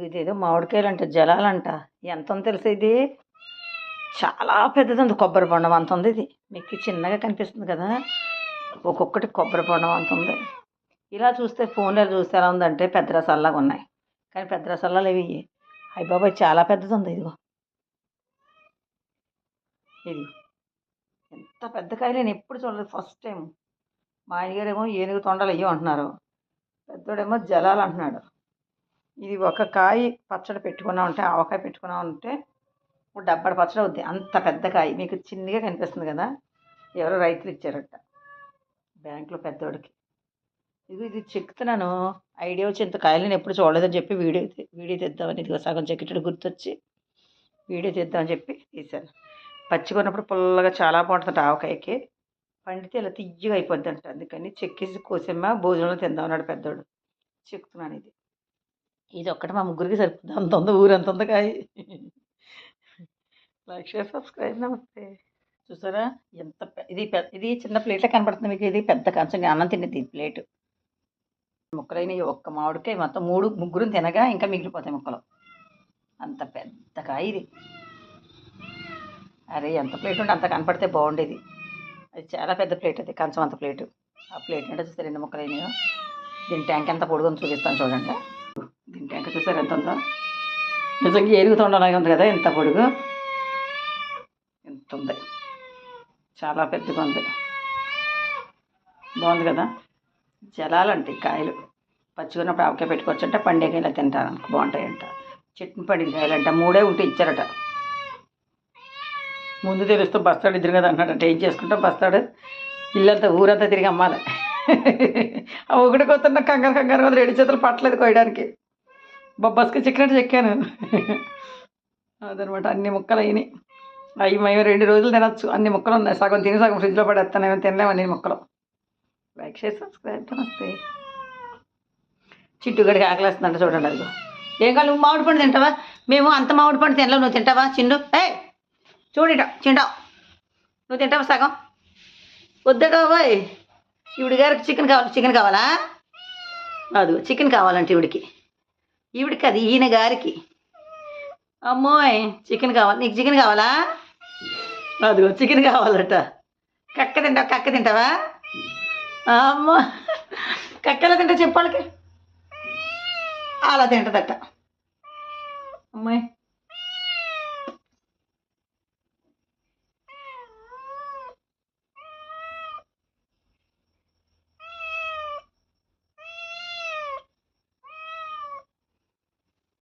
ఇదేదో మామిడికాయలంట జలాలంట. ఎంత ఉందో తెలుసా ఇది? చాలా పెద్దది కొబ్బరి బొండం అంత ఉంది ఇది. మీకు చిన్నగా కనిపిస్తుంది కదా, ఒక్కొక్కటి కొబ్బరి బొండం అంత ఉంది. ఇలా చూస్తే ఫోన్లో చూస్తే ఎలా ఉందంటే పెద్ద రసాల్లాగా ఉన్నాయి, కానీ పెద్ద రసాలు ఇవి. అయ్య బాబాయ్ చాలా పెద్దది ఉంది. ఇదిగో ఇది ఎంత పెద్ద కాయలు నేను ఎప్పుడు చూడలేదు, ఫస్ట్ టైం. మా ఆయనగారేమో ఏనుగు తొండలు అయ్యో అంటున్నారు, పెద్దోడేమో జలాలు అంటున్నాడు. ఇది ఒక కాయ పచ్చడి పెట్టుకున్నా ఉంటే, ఆవకాయ పెట్టుకున్నా ఉంటే డబ్బడి పచ్చడి అవుద్ది. అంత పెద్ద కాయ మీకు చిన్నగా కనిపిస్తుంది కదా, ఎవరో రైతులు ఇచ్చారట బ్యాంకులో పెద్దోడికి. ఇది చెక్కుతున్నాను, ఐడియా వచ్చి ఇంత కాయలు నేను ఎప్పుడు చూడలేదని చెప్పి వీడియో తీద్దామని, ఇదిగో సగం చెక్కిటడు గుర్తొచ్చి వీడియో తీద్దామని చెప్పి తీశాను. పచ్చికొన్నప్పుడు పుల్లగా చాలా బాగుంటుంది ఆవకాయకి, పండితే ఇలా తియ్యగా అయిపోద్ది అంట. అందుకని చెక్కేసి కోసమ్మ భోజనంలో తిందాం అన్నాడు పెద్దోడు. చెక్కుతున్నాను. ఇది ఒక్కటి మా ముగ్గురికి సరిపోద్ది, అంత ఉంది ఊరు, అంత ఉంది కాయ. Like share subscribe. నమస్తే. చూసారా ఎంత ఇది చిన్న ప్లేట్లో కనపడుతుంది మీకు, ఇది పెద్ద కంచం అన్నం తినేది ప్లేటు. ముక్కలైన ఒక్క మామిడికాయ మొత్తం ముగ్గురు తినగా ఇంకా మిగిలిపోతాయి ముక్కలు, అంత పెద్ద కాయ ఇది. అరే ఎంత ప్లేట్ ఉంటే అంత కనపడితే బాగుండేది. అది చాలా పెద్ద ప్లేట్, అది కంచం అంత ప్లేటు. ఆ ప్లేట్ అంటే చూస్తే 2 ముక్కలు అయినాయో. దీని ట్యాంక్ ఎంత పొడుగుందో చూపిస్తాను చూడండి. దీని ట్యాంక్ చూసారు ఎంత ఉందో, నిజంగా ఏనుగు తొండలాగా ఉంది కదా, ఎంత పొడుగు ఎంత ఉంది, చాలా పెద్దగా ఉంది. బాగుంది కదా. జలాలంటే కాయలు పచ్చిగున్నప్పుడు ఆవకాయ పెట్టుకోవచ్చు అంటే, పండే కాయలు తింటారు అనుకో బాగుంటాయంట. చెట్టు పండిన కాయలంట 3 ఉంటే ఇచ్చారట. ముందు తెలుస్తూ బస్తాడు ఇద్దరు కదా అన్నాడట. ఏం చేసుకుంటాం బస్తాడు, ఇల్లంతా ఊరంతా తిరిగి అమ్మాలి. ఆ ఒకటి కొత్త కంగారు 2 చేతులు పట్టలేదు కోయడానికి. బొబ్బస్కి చిక్కినట్టు చెక్కాను. అదనమాట. అన్ని ముక్కలు అయినాయి. అవి మేము 2 రోజులు తినచ్చు, అన్ని ముక్కలు ఉన్నాయి. సగం తిని సగం ఫ్రిడ్జ్లో పడేస్తాను, ఏమైనా తినలేము అన్ని ముక్కలు. Like share subscribe. నమస్తే. చిట్టుగడికి ఆకలేస్తుందంట చూడండి. అదిగో ఏం కాదు, నువ్వు మామిడి పండు తింటావా? మేము అంత మామిడి పండు తినలేవు, నువ్వు తింటావా? చిండు చూడిట చింటావు, నువ్వు తింటావా సగం? వద్దట బాయ్. ఈవిడి గారికి చికెన్ కావాలా? అది చికెన్ కావాలంటే ఈవిడికి అది ఈయన గారికి. అమ్మోయ్ చికెన్ కావాలి, నీకు చికెన్ కావాలా? అదిగో చికెన్ కావాలట. కక్క తింటావా? అమ్మో కక్కెలా తింటా చెప్పాలకి, అలా తింటదట. అమ్మాయి